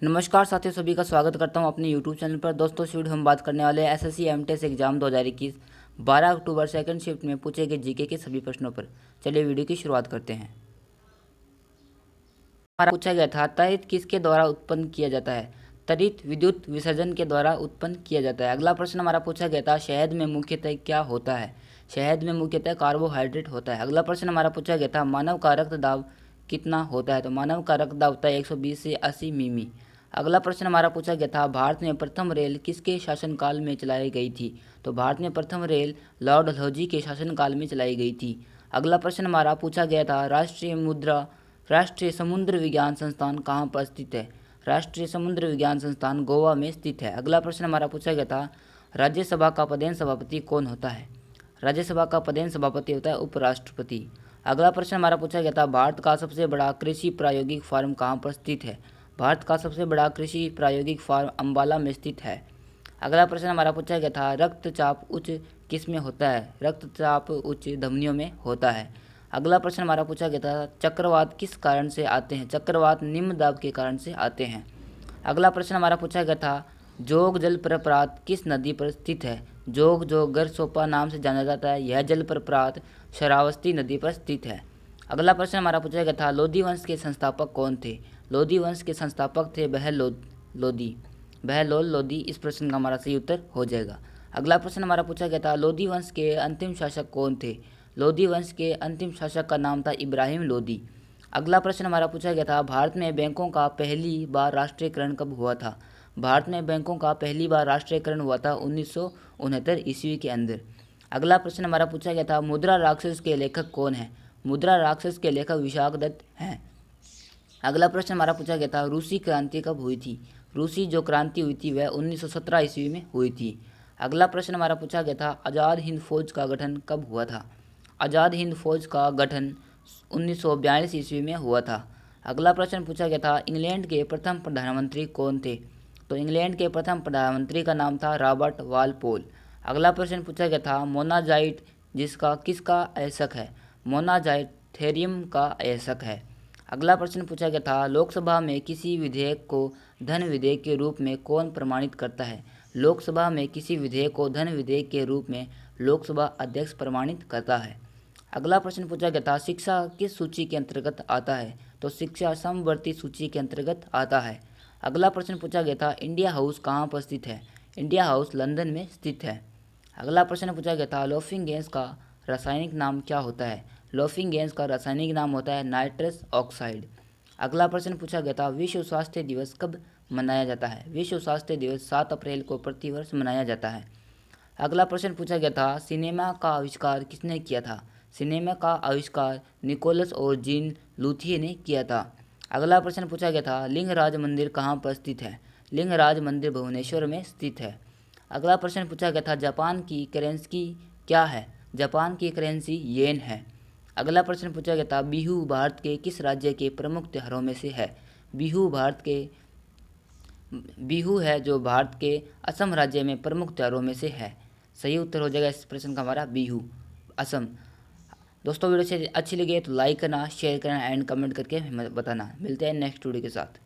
नमस्कार साथियों, सभी का स्वागत करता हूं अपने YouTube चैनल पर। दोस्तों, इस वीडियो हम बात करने वाले हैं SSC एमटेस exam 2021 12 October second shift में पूछे गए जीके के सभी प्रश्नों पर। चलिए वीडियो की शुरुआत करते हैं। हमारा पूछा गया था, तड़ित किसके द्वारा उत्पन्न किया जाता है? तड़ित विद्युत विसर्जन के द्वारा उत्पन्न किया जाता है। अगला प्रश्न हमारा पूछा गया था, शहद में मुख्यतः क्या होता है? शहद में मुख्यतः कार्बोहाइड्रेट होता है। अगला प्रश्न हमारा पूछा गया था, मानव का रक्त दाब कितना होता है? तो मानव का रक्त दाब होता है 120 से 80 मिमी। अगला प्रश्न हमारा पूछा गया था, भारत में प्रथम रेल किसके शासनकाल में चलाई गई थी? तो भारत में प्रथम रेल लॉर्ड डलहौजी के शासनकाल में चलाई गई थी। अगला प्रश्न हमारा पूछा गया था, राष्ट्रीय समुद्र विज्ञान संस्थान कहाँ पर स्थित है? राष्ट्रीय समुद्र विज्ञान संस्थान गोवा में स्थित है। अगला प्रश्न हमारा पूछा गया था, राज्यसभा का पदेन सभापति कौन होता है? राज्यसभा का पदेन सभापति होता है उपराष्ट्रपति। अगला प्रश्न हमारा पूछा गया था, भारत का सबसे बड़ा कृषि प्रायोगिक फार्म कहाँ पर स्थित है? भारत का सबसे बड़ा कृषि प्रायोगिक फार्म अम्बाला में स्थित है। अगला प्रश्न हमारा पूछा गया था, रक्तचाप उच्च किस में होता है? रक्तचाप उच्च धमनियों में होता है। अगला प्रश्न हमारा पूछा गया था, चक्रवात किस कारण से आते हैं? चक्रवात निम्न दाब के कारण से आते हैं। अगला प्रश्न हमारा पूछा गया था, जोग जलप्रपात किस नदी पर स्थित है? जोग जो गरसोपा नाम से जाना जाता है, यह जलप्रपात शरावती नदी पर स्थित है। अगला प्रश्न हमारा पूछा गया था, लोधी वंश के संस्थापक कौन थे? लोधी वंश के संस्थापक थे बहलोल लोधी। इस प्रश्न का हमारा सही उत्तर हो जाएगा। अगला प्रश्न हमारा पूछा गया था, लोधी वंश के अंतिम शासक कौन थे? लोधी वंश के अंतिम शासक का नाम था इब्राहिम लोधी। अगला प्रश्न हमारा पूछा गया था, भारत में बैंकों का पहली बार राष्ट्रीयकरण कब हुआ था? भारत में बैंकों का पहली बार राष्ट्रीयकरण हुआ था 1969 ईस्वी के अंदर। अगला प्रश्न हमारा पूछा गया था, मुद्रा राक्षस के लेखक कौन है? मुद्रा राक्षस के लेखक विशाखदत्त हैं। अगला प्रश्न हमारा पूछा गया था, रूसी क्रांति कब हुई थी? रूसी जो क्रांति हुई थी वह 1917 ईस्वी में हुई थी। अगला प्रश्न हमारा पूछा गया था, आज़ाद हिंद फौज का गठन कब हुआ था? आज़ाद हिंद फौज का गठन 1942 ईस्वी में हुआ था। अगला प्रश्न पूछा गया था, इंग्लैंड के प्रथम प्रधानमंत्री कौन थे? तो इंग्लैंड के प्रथम प्रधानमंत्री का नाम था रॉबर्ट वालपोल। अगला प्रश्न पूछा गया था, मोनाजाइट किसका अयस्क है? मोनाजाइट थेरियम का अयस्क है। अगला प्रश्न पूछा गया था, लोकसभा में किसी विधेयक को धन विधेयक के रूप में कौन प्रमाणित करता है? लोकसभा में किसी विधेयक को धन विधेयक के रूप में लोकसभा अध्यक्ष प्रमाणित करता है। अगला प्रश्न पूछा गया था, शिक्षा किस सूची के अंतर्गत आता है? तो शिक्षा समवर्ती सूची के अंतर्गत आता है। अगला प्रश्न पूछा गया था, इंडिया हाउस कहाँ पर स्थित है? इंडिया हाउस लंदन में स्थित है। अगला प्रश्न पूछा गया था, लॉफिंग गैस का रासायनिक नाम क्या होता है? लॉफिंग गैस का रासायनिक नाम होता है नाइट्रस ऑक्साइड। अगला प्रश्न पूछा गया था, विश्व स्वास्थ्य दिवस कब मनाया जाता है? विश्व स्वास्थ्य दिवस 7 अप्रैल को प्रतिवर्ष मनाया जाता है। अगला प्रश्न पूछा गया था, सिनेमा का आविष्कार किसने किया था? सिनेमा का आविष्कार निकोलस और जीन लूथिए ने किया था। अगला प्रश्न पूछा गया था, लिंगराज मंदिर कहाँ पर स्थित है? लिंगराज मंदिर भुवनेश्वर में स्थित है। अगला प्रश्न पूछा गया था, जापान की करेंसी क्या है? जापान की करेंसी येन है। अगला प्रश्न पूछा गया था, बिहू भारत के किस राज्य के प्रमुख त्योहारों में से है? बिहू है जो भारत के असम राज्य में प्रमुख त्योहारों में से है। सही उत्तर हो जाएगा इस प्रश्न का हमारा बिहू, असम। दोस्तों, वीडियो से अच्छी लगी है तो लाइक करना, शेयर करना एंड कमेंट करके बताना। मिलते हैं नेक्स्ट वीडियो के साथ।